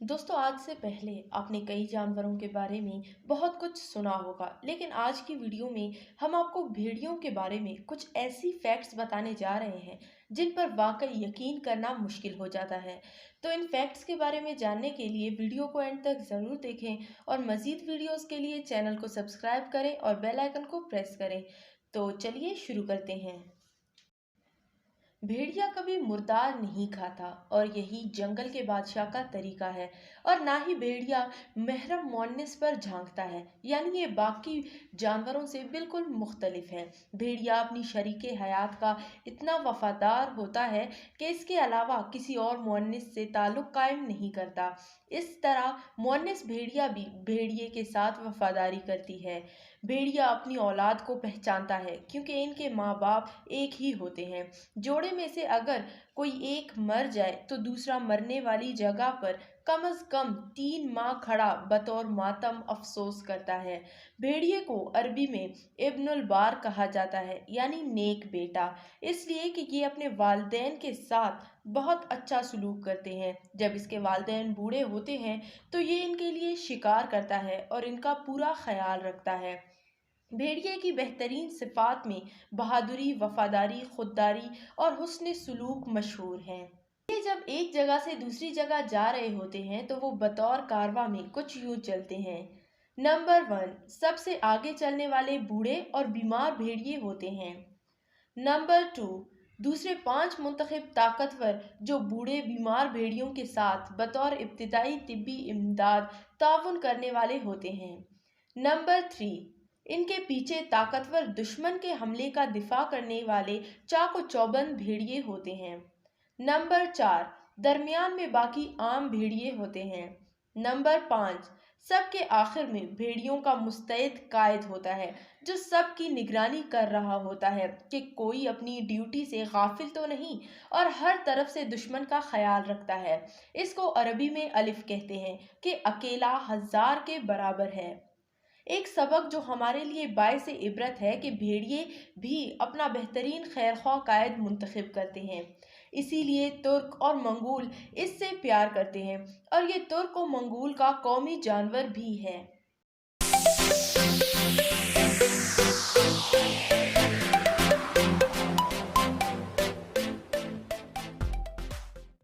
दोस्तों, आज से पहले आपने कई जानवरों के बारे में बहुत कुछ सुना होगा, लेकिन आज की वीडियो में हम आपको भेड़ियों के बारे में कुछ ऐसी फैक्ट्स बताने जा रहे हैं जिन पर वाकई यकीन करना मुश्किल हो जाता है। तो इन फैक्ट्स के बारे में जानने के लिए वीडियो को एंड तक ज़रूर देखें और मज़ीद वीडियोस के लिए चैनल को सब्सक्राइब करें और बेल आइकन को प्रेस करें। तो चलिए शुरू करते हैं। भेड़िया कभी मुर्दार नहीं खाता और यही जंगल के बादशाह का तरीका है। और ना ही भेड़िया महरम मुअन्निस पर झांकता है, यानी ये बाकी जानवरों से बिल्कुल मुख्तलिफ है। भेड़िया अपनी शरीके हयात का इतना वफादार होता है कि इसके अलावा किसी और मुअन्निस से ताल्लुक कायम नहीं करता। इस तरह मुअन्निस भेड़िया भी भेड़िए के साथ वफादारी करती है। भेड़िया अपनी औलाद को पहचानता है क्योंकि इनके माँ बाप एक ही होते हैं। जोड़े में से अगर कोई एक मर जाए तो दूसरा मरने वाली जगह पर कम अज कम 3 माह खड़ा बतौर मातम अफसोस करता है। भेड़िए को अरबी में इब्नुल बार कहा जाता है, यानी नेक बेटा, इसलिए कि ये अपने वालिदैन के साथ बहुत अच्छा सलूक करते हैं। जब इसके वालिदैन बूढ़े होते हैं तो ये इनके लिए शिकार करता है और इनका पूरा ख्याल रखता है। भेड़िए की बेहतरीन सिफात में बहादुरी, वफादारी, खुददारी और हुस्न सुलूक मशहूर हैं। ये जब एक जगह से दूसरी जगह जा रहे होते हैं तो वो बतौर कारवा में कुछ यूं चलते हैं। नंबर 1, सबसे आगे चलने वाले बूढ़े और बीमार भेड़िए होते हैं। नंबर 2, दूसरे 5 मुंतखब ताकतवर जो बूढ़े बीमार भेड़ियों के साथ बतौर इब्तिदाई तिब्बी इमदाद ताउन करने वाले होते हैं। नंबर 3, इनके पीछे ताकतवर दुश्मन के हमले का दिफा करने वाले चाको चौबंद भेड़िए होते हैं। नंबर 4, दरमियान में बाकी आम भेड़िए होते हैं। नंबर 5, सबके आखिर में भेड़ियों का मुस्तैद कायद होता है जो सबकी निगरानी कर रहा होता है कि कोई अपनी ड्यूटी से गाफिल तो नहीं और हर तरफ से दुश्मन का ख्याल रखता है। इसको अरबी में अलिफ कहते हैं कि अकेला 1000 के बराबर है। एक सबक जो हमारे लिए बाइस इबरत है कि भेड़िए भी अपना बेहतरीन खैरख्वाह कायद मुंतखब करते हैं। इसीलिए तुर्क और मंगोल इससे प्यार करते हैं और ये तुर्क और मंगोल का कौमी जानवर भी है।